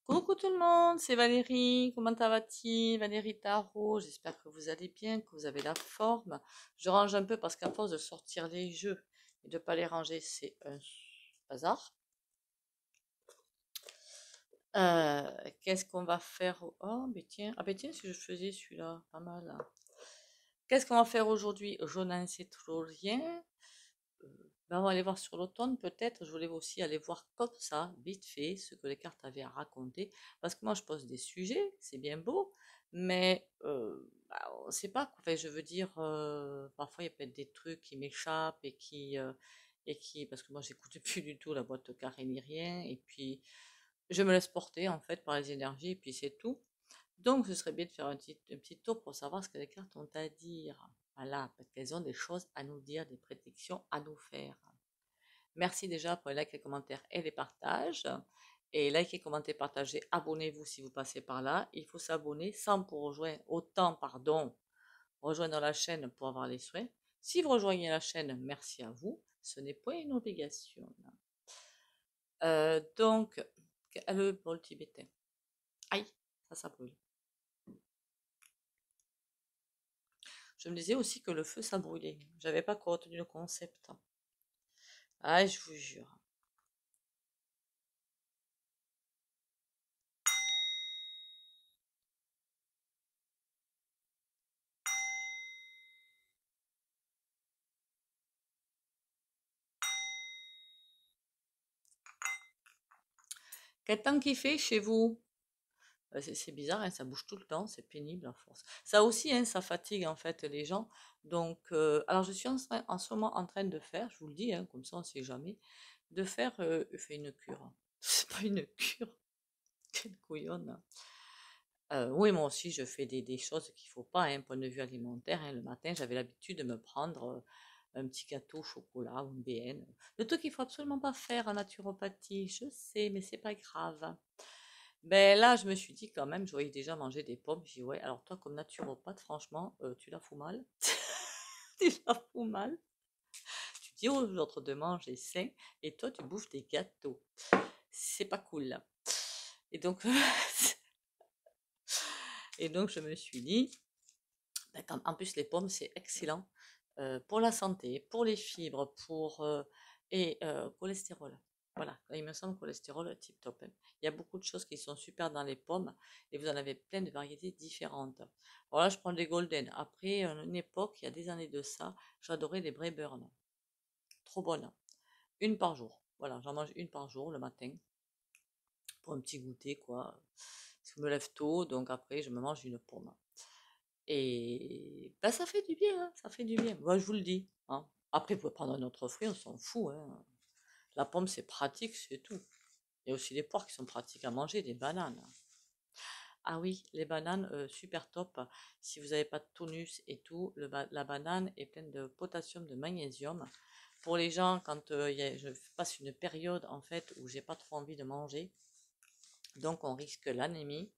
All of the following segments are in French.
Coucou tout le monde, c'est Valérie. Comment ça va-t-il? Valérie Tarot. J'espère que vous allez bien, que vous avez la forme. Je range un peu parce qu'à force de sortir les jeux et de ne pas les ranger, c'est un bazar. Euh, Qu'est-ce qu'on va faire? Oh, mais tiens. Ah, ben tiens, si je faisais celui-là, pas mal, hein. Qu'est-ce qu'on va faire aujourd'hui? Je n'en sais trop rien. Euh, on va aller voir sur l'automne peut-être. Je voulais aussi aller voir comme ça, vite fait, ce que les cartes avaient à raconter. Parce que moi, je pose des sujets, c'est bien beau, mais on ne sait pas. Enfin, je veux dire, parfois il y a peut-être des trucs qui m'échappent et qui, parce que moi, j'écoute plus du tout la boîte carrée ni rien. Et puis, je me laisse porter en fait par les énergies et puis c'est tout. Donc, ce serait bien de faire un petit tour pour savoir ce que les cartes ont à dire. Voilà, parce qu'elles ont des choses à nous dire, des prédictions à nous faire. Merci déjà pour les likes, les commentaires et les partages. Et likez, commentez, partagez, abonnez-vous si vous passez par là. Il faut s'abonner sans pour rejoindre, rejoindre la chaîne pour avoir les soins. Si vous rejoignez la chaîne, merci à vous. Ce n'est pas une obligation. Donc, le bol tibétain. Aïe, ça brûle. Je me disais aussi que le feu, ça brûlait. J'avais pas retenu le concept. Ah, je vous jure. Quel temps qu'il fait chez vous? C'est bizarre, hein, ça bouge tout le temps, c'est pénible à force. Ça aussi, hein, ça fatigue en fait les gens. Donc, alors je suis en ce moment en train de faire, je vous le dis, hein, comme ça on ne sait jamais, de faire une cure. C'est pas une cure, quelle couillonne. Oui, moi aussi, je fais des choses qu'il faut pas, hein, point de vue alimentaire, hein. Le matin, j'avais l'habitude de me prendre un petit gâteau au chocolat ou une BN. Le truc qu'il faut absolument pas faire en naturopathie, je sais, mais c'est pas grave. Ben là, je me suis dit quand même, je voyais déjà manger des pommes. J'ai dit, ouais, alors toi, comme naturopathe, franchement, tu la fous mal. Tu la fous mal. Tu dis aux autres de manger sain et toi, tu bouffes des gâteaux. C'est pas cool, là. Et donc, et donc, je me suis dit, ben, en plus, les pommes, c'est excellent pour la santé, pour les fibres, et cholestérol. Voilà, il me semble cholestérol tip top, hein. Il y a beaucoup de choses qui sont super dans les pommes et vous en avez plein de variétés différentes. Alors là, je prends des golden. Après une époque, il y a des années de ça, j'adorais les Braeburn. Trop bonnes. Une par jour. Voilà, j'en mange une par jour le matin pour un petit goûter, quoi. Je me lève tôt, donc après, je me mange une pomme. Et bah, ça fait du bien, hein, ça fait du bien. Moi, je vous le dis, hein. Après, vous pouvez prendre un autre fruit, on s'en fout, hein. La pomme, c'est pratique, c'est tout. Il y a aussi les poires qui sont pratiques à manger, des bananes. Ah oui, les bananes, super top. Si vous n'avez pas de tonus et tout, la banane est pleine de potassium, de magnésium. Pour les gens, quand je passe une période en fait où j'ai pas trop envie de manger, donc on risque l'anémie,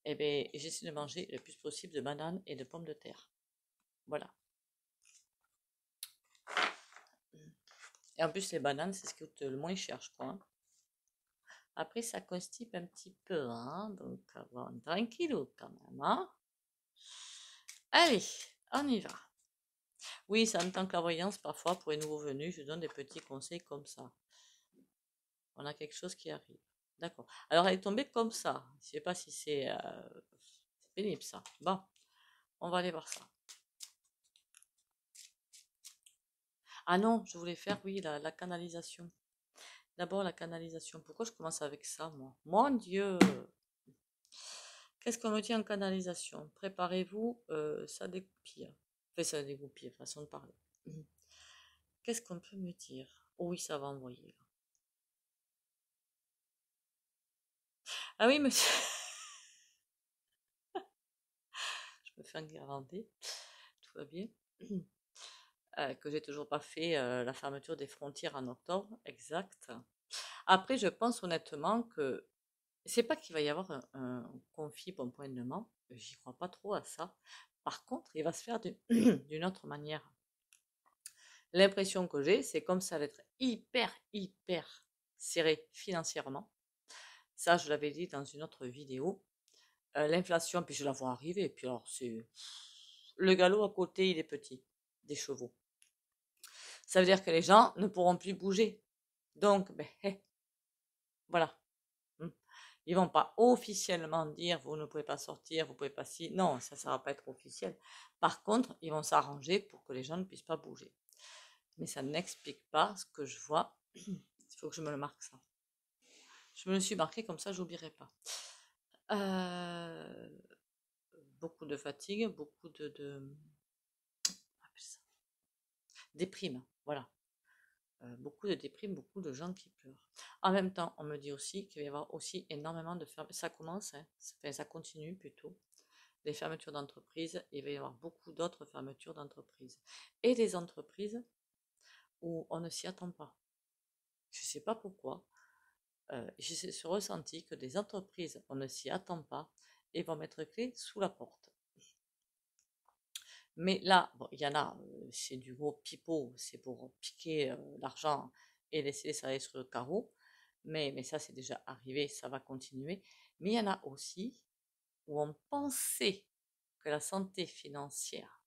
et ben j'essaie de manger le plus possible de bananes et de pommes de terre. Voilà. Et en plus, les bananes, c'est ce qui coûte le moins cher, je crois, hein. Après, ça constipe un petit peu, hein, donc bon, tranquillou quand même, hein. Allez, on y va. Oui, c'est en tant que clairvoyance, parfois, pour les nouveaux venus, je donne des petits conseils comme ça. On a quelque chose qui arrive. D'accord. Alors, elle est tombée comme ça. Je ne sais pas si c'est pénible, ça. Bon, on va aller voir ça. Ah non, je voulais faire, oui, la canalisation. D'abord, la canalisation. Pourquoi je commence avec ça, moi? Mon Dieu! Qu'est-ce qu'on me dit en canalisation? Préparez-vous, ça dégoupille. Enfin, ça dégoupille, façon de parler. Qu'est-ce qu'on peut me dire? Oh oui, ça va envoyer. Ah oui, monsieur. Je me fais enguirlander. Tout va bien. Que j'ai toujours pas fait la fermeture des frontières en octobre. Exact. Après, je pense honnêtement que c'est pas qu'il va y avoir un conflit pour un point de vue. J'y crois pas trop à ça. Par contre, il va se faire d'une autre manière. L'impression que j'ai, c'est comme ça va être hyper, hyper serré financièrement. Ça, je l'avais dit dans une autre vidéo. L'inflation, puis je la vois arriver. Puis alors, c'est le galop à côté, il est petit, des chevaux. Ça veut dire que les gens ne pourront plus bouger. Donc, ben, voilà. Ils vont pas officiellement dire vous ne pouvez pas sortir, vous pouvez pas si. Non, ça ne va pas être officiel. Par contre, ils vont s'arranger pour que les gens ne puissent pas bouger. Mais ça n'explique pas ce que je vois. Il faut que je me le marque ça. Je me le suis marqué comme ça, j'oublierai pas. Beaucoup de fatigue, beaucoup de déprime, voilà. Beaucoup de déprime, beaucoup de gens qui pleurent. En même temps, on me dit aussi qu'il va y avoir aussi énormément de fermetures. Ça commence, hein, ça continue plutôt. Les fermetures d'entreprises, il va y avoir beaucoup d'autres fermetures d'entreprises. Et des entreprises où on ne s'y attend pas. Je ne sais pas pourquoi. J'ai ce ressenti que des entreprises, on ne s'y attend pas et vont mettre clé sous la porte. Mais là, bon, il y en a, c'est du gros pipeau, c'est pour piquer l'argent et laisser les salariés sur le carreau. Mais ça, c'est déjà arrivé, ça va continuer. Mais il y en a aussi où on pensait que la santé financière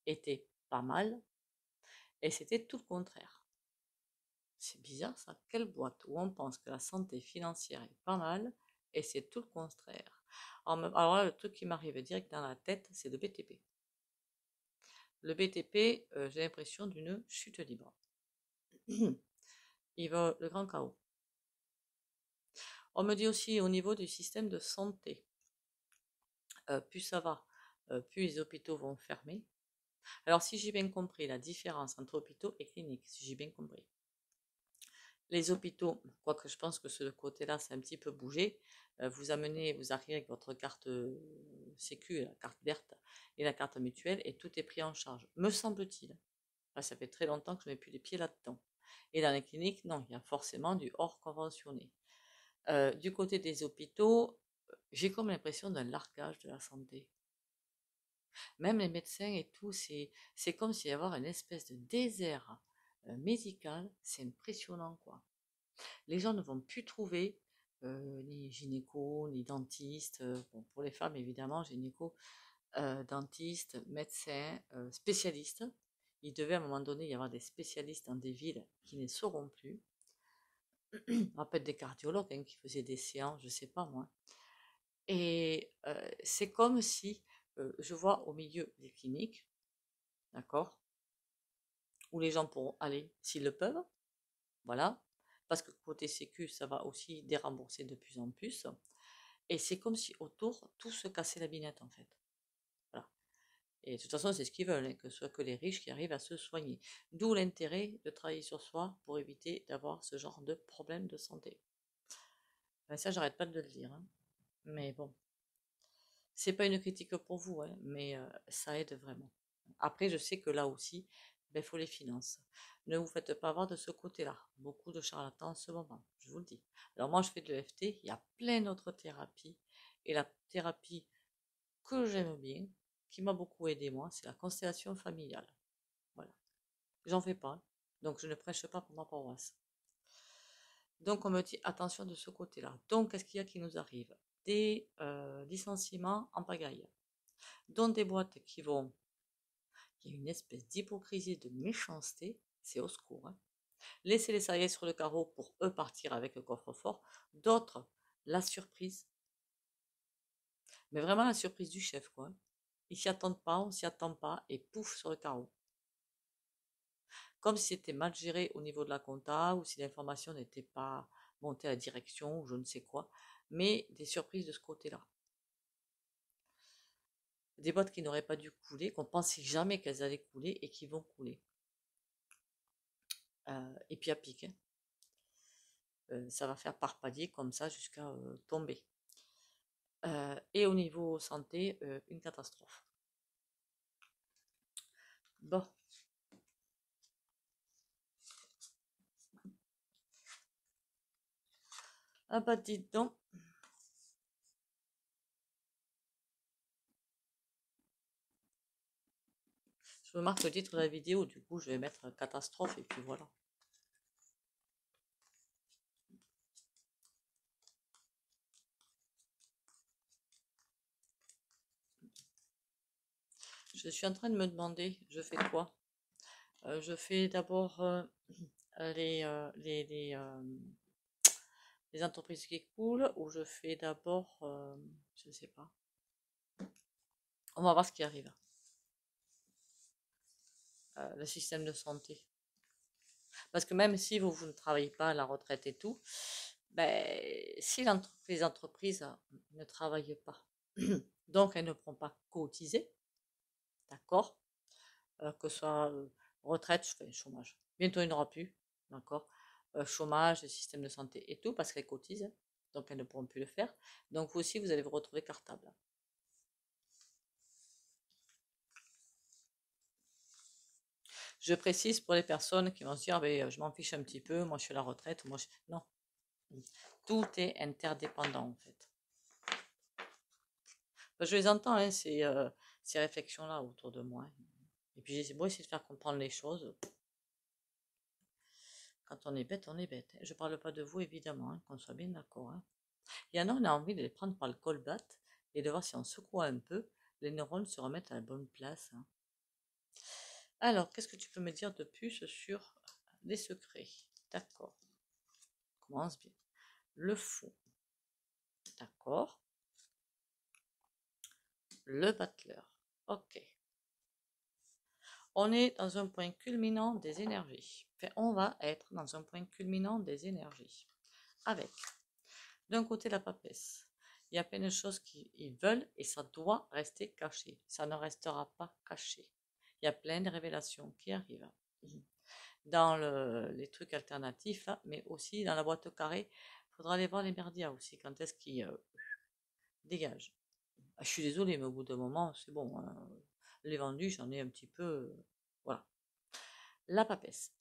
était pas mal et c'était tout le contraire. C'est bizarre ça, quelle boîte où on pense que la santé financière est pas mal et c'est tout le contraire. Alors là, le truc qui m'arrive direct dans la tête, c'est le BTP. Le BTP, j'ai l'impression d'une chute libre. Il va le grand chaos. On me dit aussi au niveau du système de santé, plus ça va, plus les hôpitaux vont fermer. Alors si j'ai bien compris la différence entre hôpitaux et cliniques, si j'ai bien compris. Les hôpitaux, quoique je pense que ce côté-là, c'est un petit peu bougé. Vous arrivez avec votre carte Sécu, la carte verte et la carte mutuelle, et tout est pris en charge, me semble-t-il. Ça fait très longtemps que je ne mets plus les pieds là-dedans. Et dans les cliniques, non, il y a forcément du hors conventionné. Du côté des hôpitaux, j'ai comme l'impression d'un largage de la santé. Même les médecins et tout, c'est comme s'il y avait une espèce de désert médical. C'est impressionnant, quoi. Les gens ne vont plus trouver ni gynéco, ni dentiste. Bon, pour les femmes, évidemment, gynéco, dentiste, médecin, spécialiste. Il devait à un moment donné y avoir des spécialistes dans des villes qui ne seront plus. On rappelle des cardiologues hein, qui faisaient des séances, je ne sais pas moi. Et c'est comme si je vois au milieu des cliniques, d'accord, où les gens pourront aller s'ils le peuvent, voilà, parce que côté sécu, ça va aussi dérembourser de plus en plus. Et c'est comme si autour, tout se cassait la binette en fait. Voilà. Et de toute façon, c'est ce qu'ils veulent, hein, que ce soit que les riches qui arrivent à se soigner. D'où l'intérêt de travailler sur soi pour éviter d'avoir ce genre de problème de santé. Ben ça, j'arrête pas de le dire. Hein. Mais bon, c'est pas une critique pour vous, hein, mais ça aide vraiment. Après, je sais que là aussi, il faut les finances. Ne vous faites pas avoir de ce côté-là. Beaucoup de charlatans en ce moment, je vous le dis. Alors moi, je fais de l'EFT, il y a plein d'autres thérapies. Et la thérapie que j'aime bien, qui m'a beaucoup aidé moi, c'est la constellation familiale. Voilà. J'en fais pas, donc je ne prêche pas pour ma paroisse. Donc on me dit attention de ce côté-là. Donc qu'est-ce qu'il y a qui nous arrive? Des licenciements en pagaille. Dont des boîtes qui vont... Il y a une espèce d'hypocrisie, de méchanceté, c'est au secours. Hein. Laisser les salariés sur le carreau pour eux partir avec le coffre-fort. D'autres, la surprise. Mais vraiment la surprise du chef, quoi. Ils s'y attendent pas, on s'y attend pas, et pouf sur le carreau. Comme si c'était mal géré au niveau de la compta, ou si l'information n'était pas montée à la direction, ou je ne sais quoi. Mais des surprises de ce côté-là. Des boîtes qui n'auraient pas dû couler, qu'on pensait jamais qu'elles allaient couler, et qui vont couler. Et puis à pic. Hein. Ça va faire par palier comme ça jusqu'à tomber. Et au niveau santé, une catastrophe. Bon. Ah bah dites donc. Je me marque le titre de la vidéo, du coup je vais mettre catastrophe et puis voilà. Je suis en train de me demander, je fais quoi? Je fais d'abord les, euh, les, les, euh, les entreprises qui coulent ou je fais d'abord, je ne sais pas. On va voir ce qui arrive. Le système de santé. Parce que même si vous ne travaillez pas à la retraite et tout, ben, si les entreprises ne travaillent pas, donc elles ne pourront pas cotiser, d'accord? Que ce soit retraite, chômage. Bientôt il n'y en aura plus, d'accord? Chômage, le système de santé et tout, parce qu'elles cotisent, donc elles ne pourront plus le faire. Donc vous aussi, vous allez vous retrouver cartable. Je précise pour les personnes qui vont se dire, ben, je m'en fiche un petit peu, moi je suis à la retraite, non. Tout est interdépendant en fait. Je les entends, hein, ces réflexions-là autour de moi. Et puis j'ai beau essayer de faire comprendre les choses. Quand on est bête, on est bête. Je ne parle pas de vous, évidemment, hein, qu'on soit bien d'accord. Hein. Il y en a, on a envie de les prendre par le colbat et de voir si on secoue un peu, les neurones se remettent à la bonne place. Hein. Alors, qu'est-ce que tu peux me dire de plus sur les secrets? D'accord. Commence bien. Le fou. D'accord. Le battleur. Ok. On est dans un point culminant des énergies. Enfin, on va être dans un point culminant des énergies. Avec, d'un côté, la papesse. Il y a plein de choses qu'ils veulent et ça doit rester caché. Ça ne restera pas caché. Il y a plein de révélations qui arrivent. Dans les trucs alternatifs, là, mais aussi dans la boîte carrée, il faudra aller voir les merdias aussi, quand est-ce qu'ils dégagent. Ah, je suis désolée, mais au bout d'un moment, c'est bon. Hein. Les vendus, j'en ai un petit peu. Voilà. La papesse.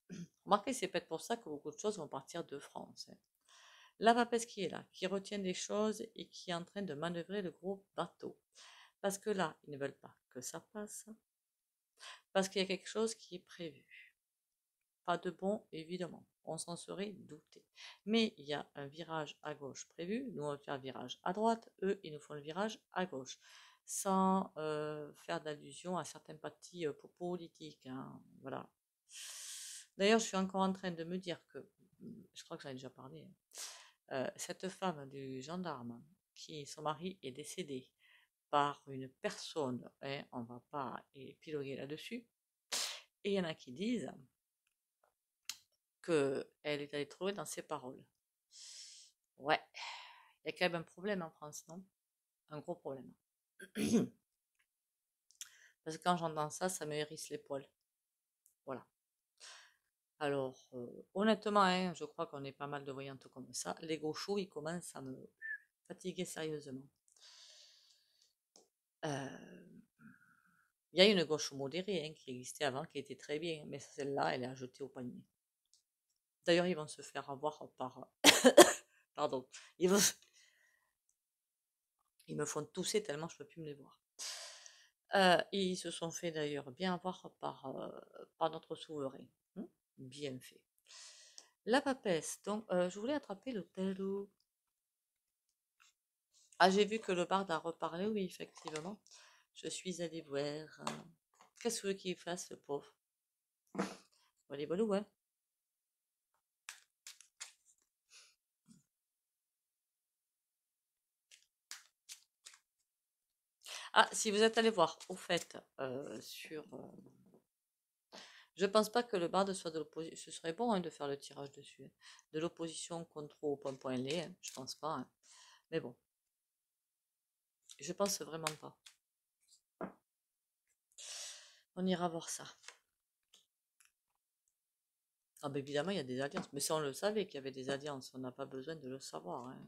Remarquez, c'est peut-être pour ça que beaucoup de choses vont partir de France. Hein. La papesse qui est là, qui retient des choses et qui est en train de manœuvrer le gros bateau. Parce que là, ils ne veulent pas que ça passe. Parce qu'il y a quelque chose qui est prévu. Pas de bon, évidemment. On s'en serait douté. Mais il y a un virage à gauche prévu. Nous, on va faire un virage à droite. Eux, ils nous font le virage à gauche. Sans faire d'allusion à certains partis politiques. Hein. Voilà. D'ailleurs, je suis encore en train de me dire que, je crois que j'en ai déjà parlé, cette femme du gendarme, qui son mari est décédé par une personne, hein, on ne va pas épiloguer là-dessus, et il y en a qui disent qu'elle est allée trouver dans ses paroles. Ouais, il y a quand même un problème en France, non? Un gros problème. Parce que quand j'entends ça, ça me hérisse les poils. Voilà. Alors, honnêtement, hein, je crois qu'on est pas mal de voyantes comme ça. Les gauchos, ils commencent à me fatiguer sérieusement. Il y a une gauche modérée hein, qui existait avant, qui était très bien, mais celle-là, elle est à jeter au panier. D'ailleurs, ils vont se faire avoir par... Pardon. Ils me font tousser tellement je ne peux plus me les voir. Ils se sont fait d'ailleurs bien avoir par notre souverain. Bien fait. La papesse. Donc, je voulais attraper le tableau. Ah, j'ai vu que le barde a reparlé, oui, effectivement. Je suis allée voir. Qu'est-ce que tu veux qu'il fasse, le pauvre? Voilà, voilà, ouais. Ah, si vous êtes allé voir, au fait, je pense pas que le barde soit de l'opposition. Ce serait bon hein, de faire le tirage dessus. Hein. De l'opposition contre au point.lé, hein. Je pense pas. Hein. Mais bon, je pense vraiment pas. On ira voir ça. Ah ben évidemment, il y a des alliances. Mais ça, on le savait qu'il y avait des alliances. On n'a pas besoin de le savoir. Hein.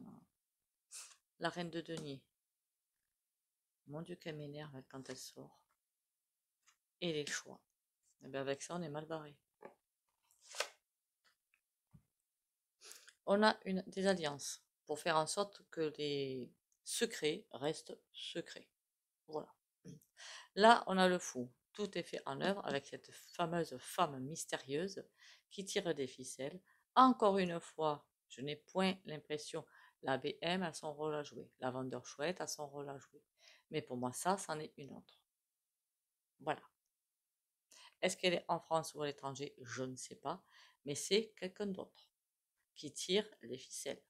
La reine de denier. Mon Dieu, qu'elle m'énerve quand elle sort. Et les choix. Et bien avec ça, on est mal barré. On a des alliances pour faire en sorte que les secrets restent secrets. Voilà. Là, on a le fou. Tout est fait en œuvre avec cette fameuse femme mystérieuse qui tire des ficelles. Encore une fois, je n'ai point l'impression. La BM a son rôle à jouer. La vendeur chouette a son rôle à jouer. Mais pour moi, ça, c'en est une autre. Voilà. Est-ce qu'elle est en France ou à l'étranger? Je ne sais pas. Mais c'est quelqu'un d'autre qui tire les ficelles.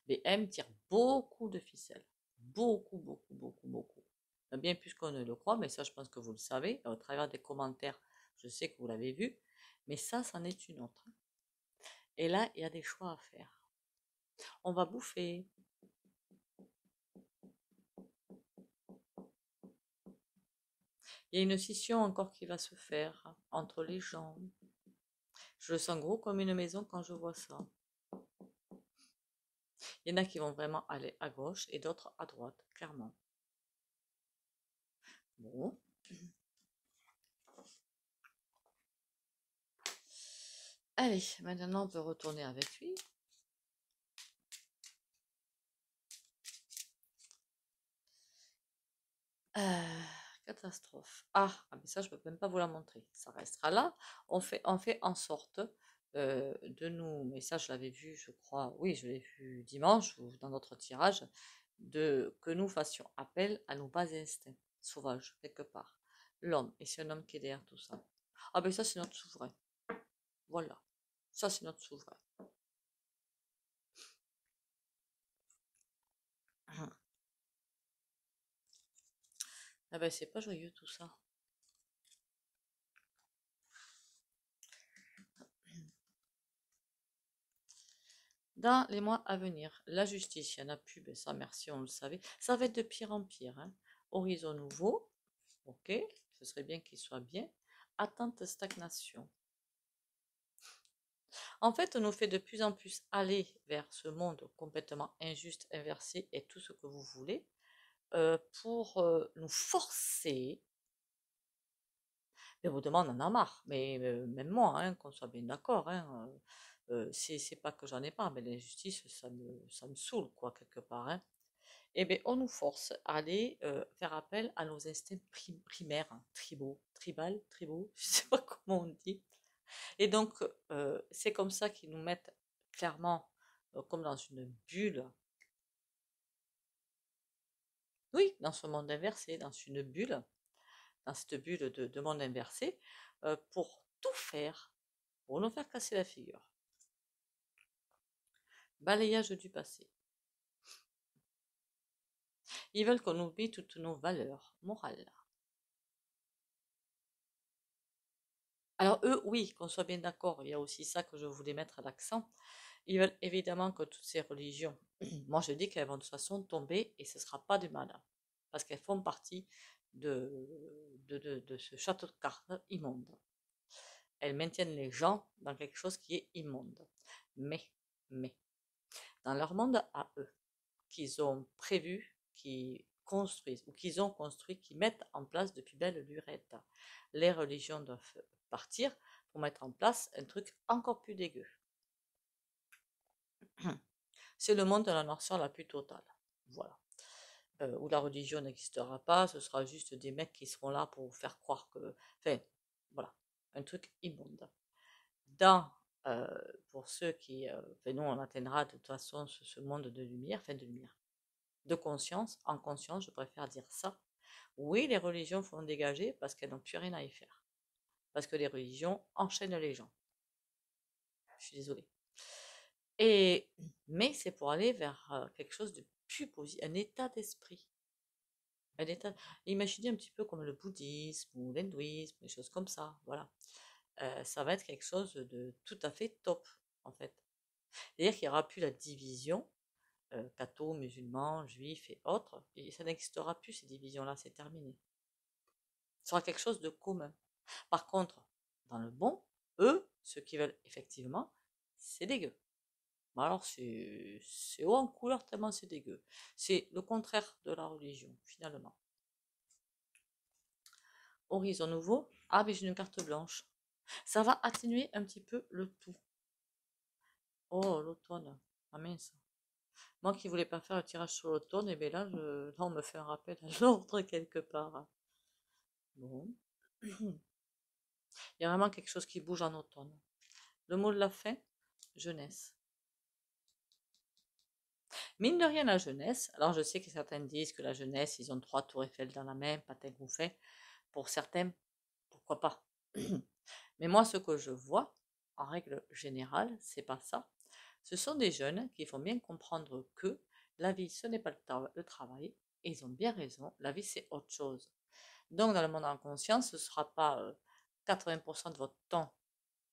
BM tire beaucoup de ficelles. Beaucoup, beaucoup, beaucoup, beaucoup. Bien plus qu'on ne le croit, mais ça, je pense que vous le savez. Au travers des commentaires, je sais que vous l'avez vu. Mais ça, c'en est une autre. Et là, il y a des choix à faire. On va bouffer. Il y a une scission encore qui va se faire entre les gens. Je le sens gros comme une maison quand je vois ça. Il y en a qui vont vraiment aller à gauche et d'autres à droite, clairement. Bon. Allez, maintenant on peut retourner avec lui. Catastrophe. Ah, mais ça, je ne peux même pas vous la montrer. Ça restera là. On fait en sorte de nous, mais ça, je l'avais vu, je crois, oui, je l'ai vu dimanche ou dans notre tirage, que nous fassions appel à nos bas instincts sauvages, quelque part. L'homme, et c'est un homme qui est derrière tout ça. Ah, ben ça, c'est notre souverain. Voilà. Ça, c'est notre souverain. Ah ben, c'est pas joyeux tout ça. Dans les mois à venir, la justice, il n'y en a plus, ben ça, merci, on le savait. Ça va être de pire en pire. Hein. Horizon nouveau, ok, ce serait bien qu'il soit bien. Attente stagnation. En fait, on nous fait de plus en plus aller vers ce monde complètement injuste, inversé et tout ce que vous voulez, pour nous forcer. Mais au bout d'un moment, on en a marre. Mais même moi, hein, qu'on soit bien d'accord, hein, c'est pas que j'en ai pas, mais l'injustice, ça me saoule, quoi, quelque part. Hein. Eh bien, on nous force à aller faire appel à nos instincts primaires, hein, tribaux, je sais pas comment on dit. Et donc, c'est comme ça qu'ils nous mettent clairement comme dans une bulle. Oui, dans ce monde inversé, dans une bulle, dans cette bulle de monde inversé, pour tout faire, pour nous faire casser la figure. Balayage du passé. Ils veulent qu'on oublie toutes nos valeurs morales. Alors eux, oui, qu'on soit bien d'accord, il y a aussi ça que je voulais mettre à l'accent. Ils veulent évidemment que toutes ces religions, moi je dis qu'elles vont de toute façon tomber et ce ne sera pas du mal, parce qu'elles font partie de ce château de cartes immonde. Elles maintiennent les gens dans quelque chose qui est immonde. Mais, dans leur monde à eux, qu'ils ont prévu, qu'ils construisent, ou qu'ils ont construit, qu'ils mettent en place depuis belle lurette, les religions doivent partir pour mettre en place un truc encore plus dégueu. C'est le monde de la noirceur la plus totale. Voilà. Où la religion n'existera pas, ce sera juste des mecs qui seront là pour vous faire croire que... Enfin, voilà. Un truc immonde. Dans, euh, pour ceux qui... enfin, nous, on atteindra de toute façon ce monde de lumière, enfin de lumière, de conscience, en conscience, je préfère dire ça. Oui, les religions font dégager parce qu'elles n'ont plus rien à y faire. Parce que les religions enchaînent les gens. Je suis désolée. Mais c'est pour aller vers quelque chose de plus positif, un état d'esprit. Un état, imaginez un petit peu comme le bouddhisme ou l'hindouisme, des choses comme ça, voilà. Ça va être quelque chose de tout à fait top, en fait. C'est-à-dire qu'il n'y aura plus la division, catho, musulmans, juifs et autres, et ça n'existera plus ces divisions-là, c'est terminé. Ce sera quelque chose de commun. Par contre, dans le bon, eux, ceux qui veulent effectivement, c'est dégueu. Alors c'est haut en couleur tellement c'est dégueu. C'est le contraire de la religion, finalement. Horizon nouveau. Ah, mais j'ai une carte blanche. Ça va atténuer un petit peu le tout. Oh, l'automne. Ah mince. Moi qui voulais pas faire le tirage sur l'automne, et bien là, là, on me fait un rappel à l'ordre quelque part. Bon. Il y a vraiment quelque chose qui bouge en automne. Le mot de la fin, jeunesse. Mine de rien, la jeunesse, alors je sais que certains disent que la jeunesse, ils ont 3 tours Eiffel dans la main, patin qu'on fait. Pour certains, pourquoi pas. Mais moi, ce que je vois, en règle générale, c'est pas ça. Ce sont des jeunes qui font bien comprendre que la vie, ce n'est pas le travail, et ils ont bien raison, la vie, c'est autre chose. Donc, dans le monde en conscience, ce ne sera pas 80% de votre temps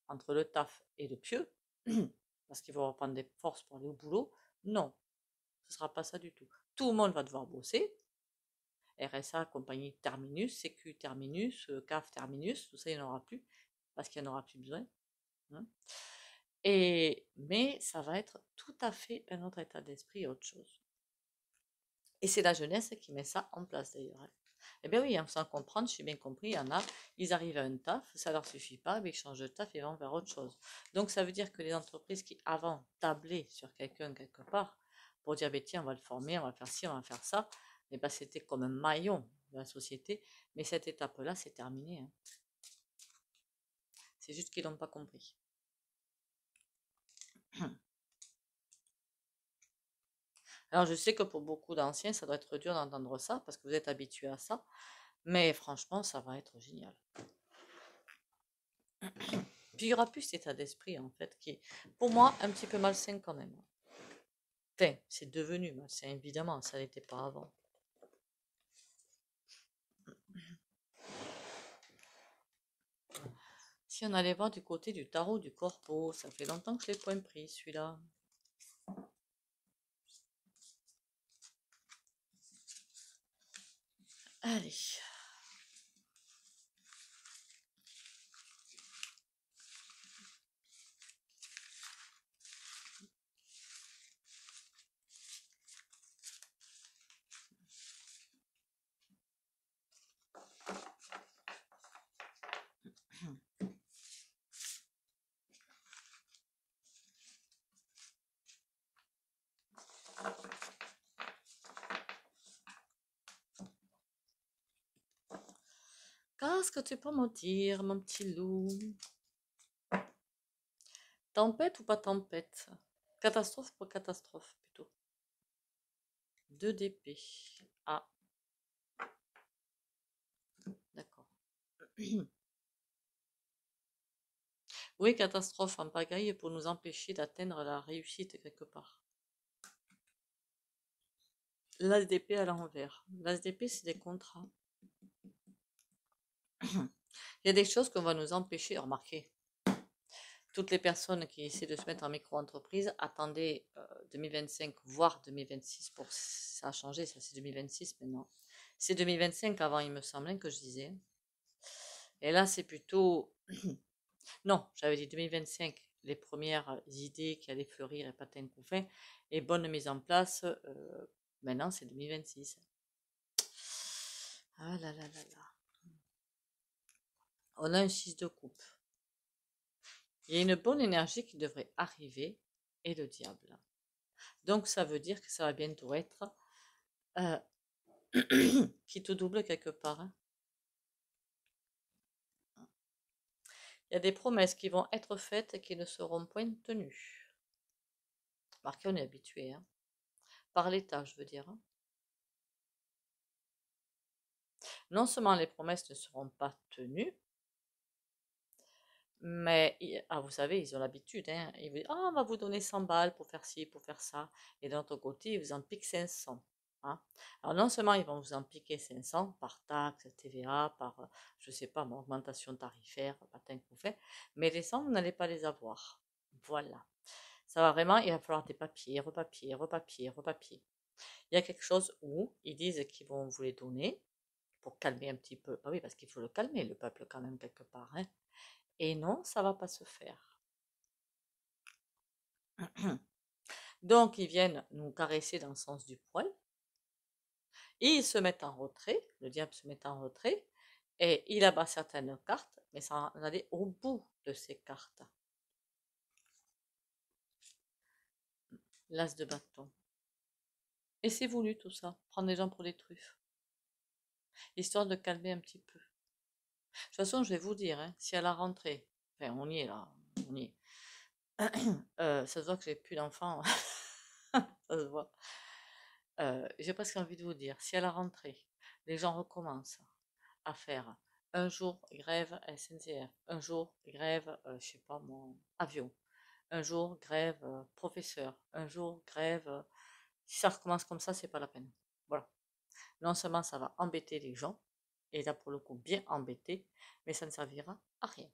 entre le taf et le pieu, parce qu'il faut reprendre des forces pour aller au boulot. Non, ce ne sera pas ça du tout. Tout le monde va devoir bosser. RSA, compagnie terminus, sécu terminus, CAF terminus, tout ça, il n'y en aura plus, parce qu'il n'y en aura plus besoin. Hein. Mais ça va être tout à fait un autre état d'esprit et autre chose. Et c'est la jeunesse qui met ça en place d'ailleurs. Eh bien oui, sans comprendre, j'ai bien compris, il y en a, ils arrivent à un taf, ça ne leur suffit pas, mais ils changent de taf et vont vers autre chose. Donc ça veut dire que les entreprises qui avant tablaient sur quelqu'un quelque part, pour dire, tiens, on va le former, on va faire ci, on va faire ça, et ben c'était comme un maillon de la société, mais cette étape-là, c'est terminé. Hein. C'est juste qu'ils n'ont pas compris. Alors je sais que pour beaucoup d'anciens, ça doit être dur d'entendre ça, parce que vous êtes habitués à ça, mais franchement, ça va être génial. Puis il n'y aura plus cet état d'esprit, en fait, qui est, pour moi, un petit peu malsain quand même. Enfin, c'est devenu malsain, évidemment, ça n'était pas avant. Si on allait voir du côté du tarot du corpo, ça fait longtemps que je l'ai point pris, celui-là. Allez. Qu'est-ce que tu peux me dire, mon petit loup? Tempête ou pas tempête? Catastrophe ou pas catastrophe, plutôt? 2 d'épée. Ah, d'accord. Oui, catastrophe en pagaille pour nous empêcher d'atteindre la réussite quelque part. L'as d'épée à l'envers. L'as d'épée, c'est des contrats. Il y a des choses qu'on va nous empêcher. Remarquez, toutes les personnes qui essaient de se mettre en micro-entreprise, attendez 2025, voire 2026 pour ça a changé, ça c'est 2026 maintenant. C'est 2025 avant, il me semblait que je disais. Et là, c'est plutôt... non, j'avais dit 2025, les premières idées qui allaient fleurir et patin couffin, et bonne mise en place, maintenant c'est 2026. Ah là là là là. On a un 6 de coupe. Il y a une bonne énergie qui devrait arriver, et le diable. Donc ça veut dire que ça va bientôt être qui te double quelque part. Hein. Il y a des promesses qui vont être faites et qui ne seront point tenues. Marqué, on est habitué. Hein. Par l'État, je veux dire. Hein. Non seulement les promesses ne seront pas tenues, mais vous savez, ils ont l'habitude. Hein. Ils vous disent, on va vous donner 100 balles pour faire ci, pour faire ça. Et d'un autre côté, ils vous en piquent 500. Hein. Alors non seulement ils vont vous en piquer 500 par taxe, TVA, par, je sais pas, augmentation tarifaire, patin qu'on fait, mais les 100, vous n'allez pas les avoir. Voilà. Ça va vraiment, il va falloir des papiers, repapiers, repapiers, repapiers. Il y a quelque chose où ils disent qu'ils vont vous les donner pour calmer un petit peu. Ah oui, parce qu'il faut le calmer, le peuple, quand même, quelque part. Hein. Et non, ça va pas se faire. Donc, ils viennent nous caresser dans le sens du poil. Et ils se mettent en retrait, le diable se met en retrait, et il abat certaines cartes, mais sans aller au bout de ces cartes. L'as de bâton. Et c'est voulu tout ça, prendre les gens pour des truffes, histoire de calmer un petit peu. De toute façon, je vais vous dire, hein, si à la rentrée, enfin on y est là, on y est, ça se voit que j'ai plus d'enfants, ça se voit. J'ai presque envie de vous dire, si à la rentrée, les gens recommencent à faire un jour grève SNCF, un jour grève, je sais pas mon avion, un jour grève professeur, un jour grève. Si ça recommence comme ça, c'est pas la peine. Voilà. Non seulement ça va embêter les gens, et là pour le coup bien embêter, mais ça ne servira à rien.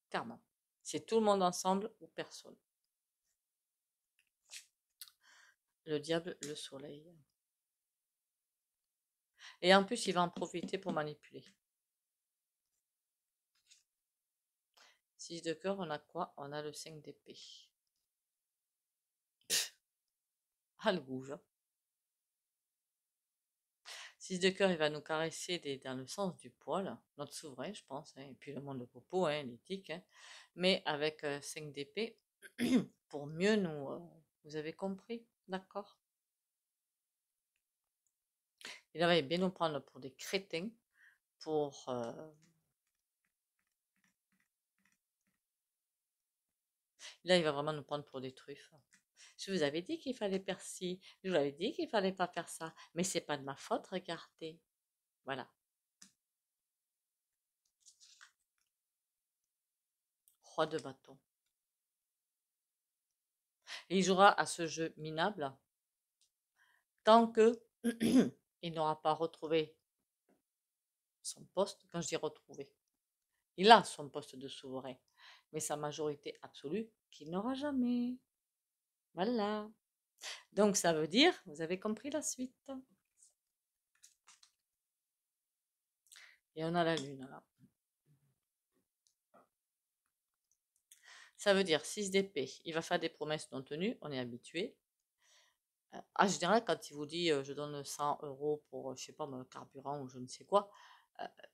Clairement. C'est tout le monde ensemble ou personne. Le diable, le soleil. Et en plus, il va en profiter pour manipuler. 6 de cœur, on a quoi? On a le 5 d'épée. Ah, le bouge. 6 de cœur, il va nous caresser dans le sens du poil, notre souverain, je pense, hein, et puis le monde de Popo, hein, l'éthique, hein, mais avec 5 d'épée, pour mieux nous... vous avez compris? D'accord? Il va bien nous prendre pour des crétins, pour... là, il va vraiment nous prendre pour des truffes. Je vous avais dit qu'il fallait faire ci, je vous avais dit qu'il fallait pas faire ça, mais c'est pas de ma faute, regardez. Voilà. Roi de bâton. Et il jouera à ce jeu minable tant que il n'aura pas retrouvé son poste. Quand je dis retrouver, il a son poste de souverain, mais sa majorité absolue qu'il n'aura jamais. Voilà. Donc ça veut dire, vous avez compris la suite. Et on a la lune là. Ça veut dire 6 d'épée. Il va faire des promesses non tenues, on est habitué. En général, quand il vous dit je donne 100 euros pour, je sais pas, mon carburant ou je ne sais quoi,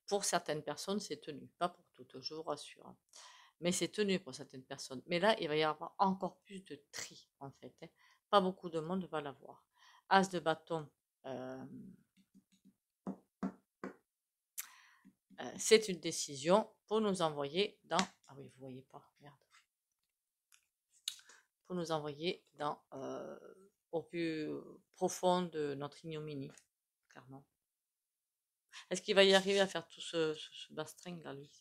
pour certaines personnes, c'est tenu. Pas pour toutes, je vous rassure, hein. Mais c'est tenu pour certaines personnes. Mais là, il va y avoir encore plus de tri, en fait, hein. Pas beaucoup de monde va l'avoir. As de bâton, c'est une décision pour nous envoyer dans... Ah oui, vous voyez pas, merde. Pour nous envoyer dans, au plus profond de notre ignominie, clairement. Est-ce qu'il va y arriver à faire tout ce bastring là, lui?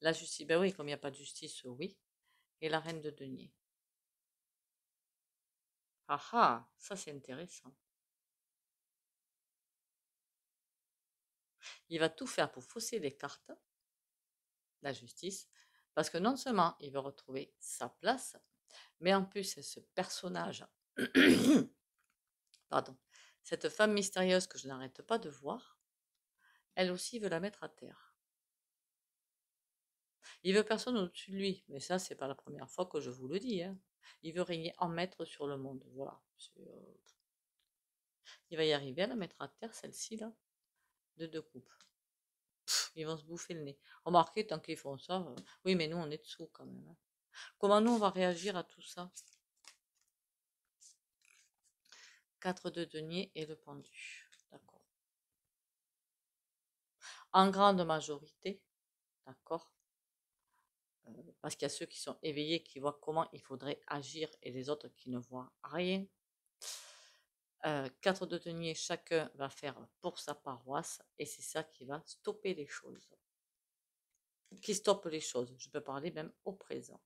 La justice, ben oui, comme il n'y a pas de justice, oui. Et la reine de denier. Ah ah, ça c'est intéressant. Il va tout faire pour fausser les cartes, la justice, parce que non seulement il veut retrouver sa place, mais en plus ce personnage, pardon, cette femme mystérieuse que je n'arrête pas de voir, elle aussi veut la mettre à terre. Il veut personne au-dessus de lui, mais ça c'est pas la première fois que je vous le dis, hein. Il veut régner en maître sur le monde, voilà. Il va y arriver à la mettre à terre, celle-ci là, de 2 coupes. Ils vont se bouffer le nez. Remarquez, tant qu'ils font ça, oui, mais nous, on est dessous quand même, hein. Comment nous, on va réagir à tout ça? 4 de denier et le pendu. D'accord. En grande majorité, d'accord, parce qu'il y a ceux qui sont éveillés, qui voient comment il faudrait agir, et les autres qui ne voient rien. 4 de denier, chacun va faire pour sa paroisse, et c'est ça qui va stopper les choses. Qui stoppe les choses, je peux parler même au présent.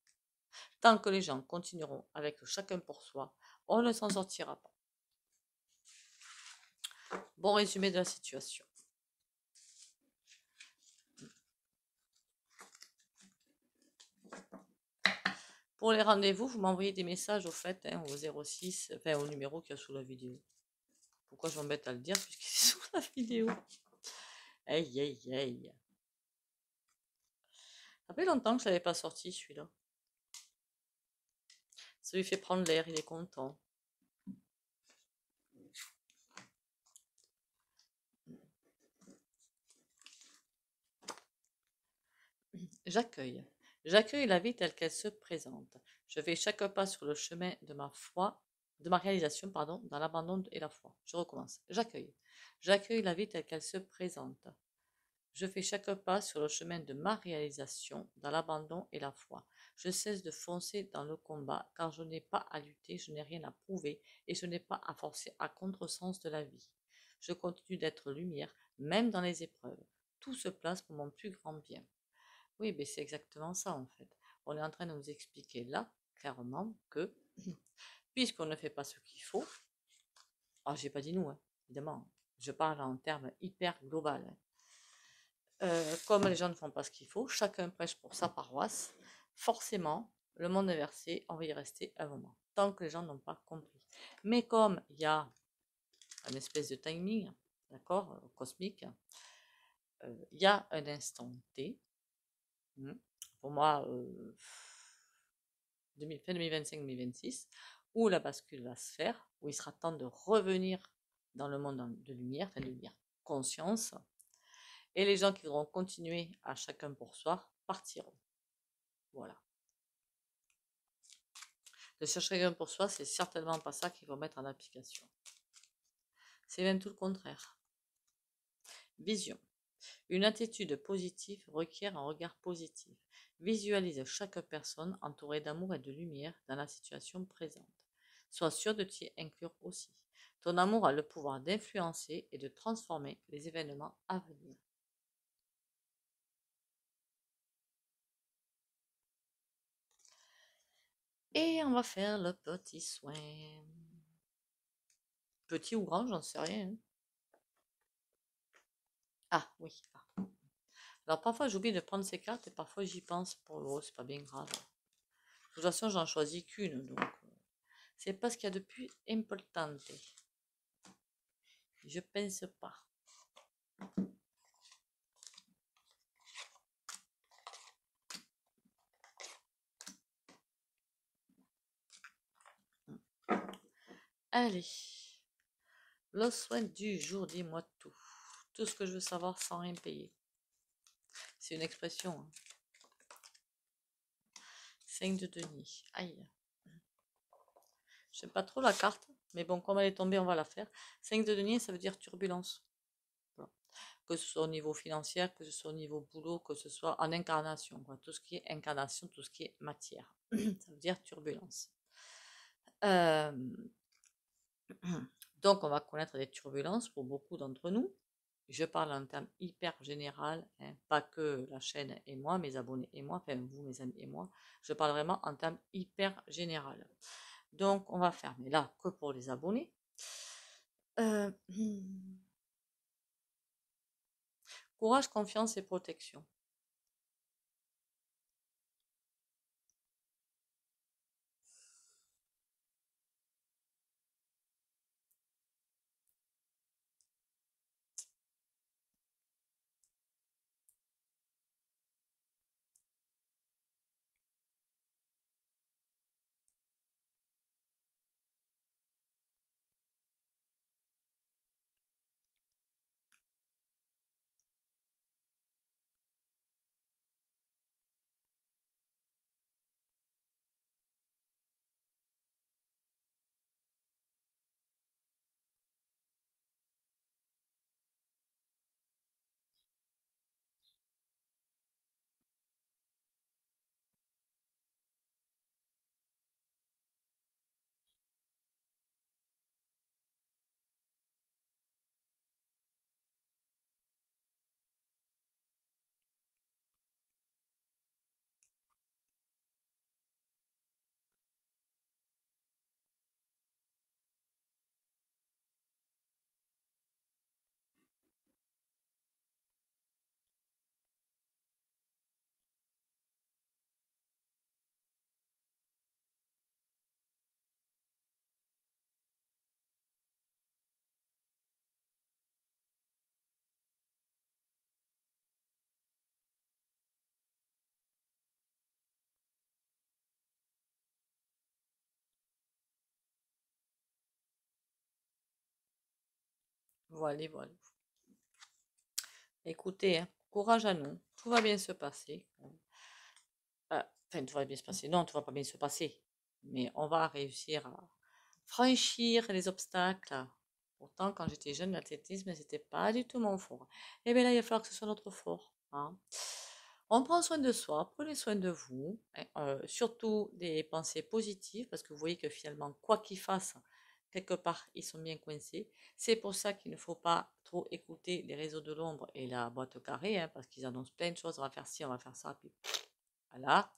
Tant que les gens continueront avec chacun pour soi, on ne s'en sortira pas. Bon résumé de la situation. Pour les rendez-vous, vous m'envoyez des messages au fait, hein, au 06, enfin au numéro qu'il y a sous la vidéo. Pourquoi je m'embête à le dire puisqu'il est sous la vidéo? Aïe, aïe, aïe. Ça fait longtemps que je ne l'avais pas sorti celui-là. Ça lui fait prendre l'air, il est content. J'accueille. J'accueille la vie telle qu'elle se présente. Je fais chaque pas sur le chemin de ma foi, de ma réalisation, pardon, dans l'abandon et la foi. Je recommence. J'accueille. J'accueille la vie telle qu'elle se présente. Je fais chaque pas sur le chemin de ma réalisation, dans l'abandon et la foi. Je cesse de foncer dans le combat, car je n'ai pas à lutter, je n'ai rien à prouver, et je n'ai pas à forcer à contresens de la vie. Je continue d'être lumière, même dans les épreuves. tout se place pour mon plus grand bien. Oui, mais c'est exactement ça en fait. On est en train de nous expliquer là, clairement, que puisqu'on ne fait pas ce qu'il faut, alors j'ai pas dit nous, hein, évidemment, je parle en termes hyper global. Comme les gens ne font pas ce qu'il faut, chacun prêche pour sa paroisse, forcément, le monde inversé, on va y rester un moment, tant que les gens n'ont pas compris. Mais comme il y a une espèce de timing, d'accord, cosmique, il y a un instant T, pour moi, fin 2025-2026, où la bascule va se faire, où il sera temps de revenir dans le monde de lumière, enfin de lumière, conscience, et les gens qui voudront continuer à chacun pour soi partiront. Voilà. De chercher chacun pour soi, c'est certainement pas ça qu'ils vont mettre en application. C'est même tout le contraire. Vision. Une attitude positive requiert un regard positif. Visualise chaque personne entourée d'amour et de lumière dans la situation présente. Sois sûr de t'y inclure aussi. Ton amour a le pouvoir d'influencer et de transformer les événements à venir. Et on va faire le petit soin. Petit ou grand, j'en sais rien. Hein. Ah oui. Ah. Alors parfois j'oublie de prendre ces cartes et parfois j'y pense pour l'eau, c'est pas bien grave. De toute façon, j'en choisis qu'une, donc c'est pas ce qu'il y a de plus important. Je pense pas. Allez, le soin du jour, dis-moi tout. Tout ce que je veux savoir sans rien payer. C'est une expression. Hein. 5 de denier. Aïe. J'aime pas trop la carte, mais bon, comme elle est tombée, on va la faire. 5 de denier, ça veut dire turbulence. Voilà. Que ce soit au niveau financier, que ce soit au niveau boulot, que ce soit en incarnation. Quoi. Tout ce qui est incarnation, tout ce qui est matière. Ça veut dire turbulence. Donc, on va connaître des turbulences pour beaucoup d'entre nous. Je parle en termes hyper général, hein, pas que la chaîne et moi, mes abonnés et moi, enfin vous, mes amis et moi. Je parle vraiment en termes hyper général. Donc, on va faire, mais là, que pour les abonnés. Courage, confiance et protection. Voilà, voilà. Écoutez, hein, courage à nous. Tout va bien se passer. Enfin, tout va bien se passer. Non, tout va pas bien se passer. Mais on va réussir à franchir les obstacles. Pourtant, quand j'étais jeune, l'athlétisme, c'était pas du tout mon fort. Et bien là, il va falloir que ce soit notre fort. Hein. On prend soin de soi, prenez soin de vous, hein, surtout des pensées positives, parce que vous voyez que finalement, quoi qu'il fasse, quelque part, ils sont bien coincés. C'est pour ça qu'il ne faut pas trop écouter les réseaux de l'ombre et la boîte carrée, hein, parce qu'ils annoncent plein de choses. On va faire ci, on va faire ça, puis voilà.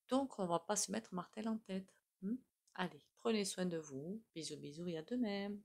Donc, on va pas se mettre martel en tête. Allez, prenez soin de vous. Bisous, bisous et à demain.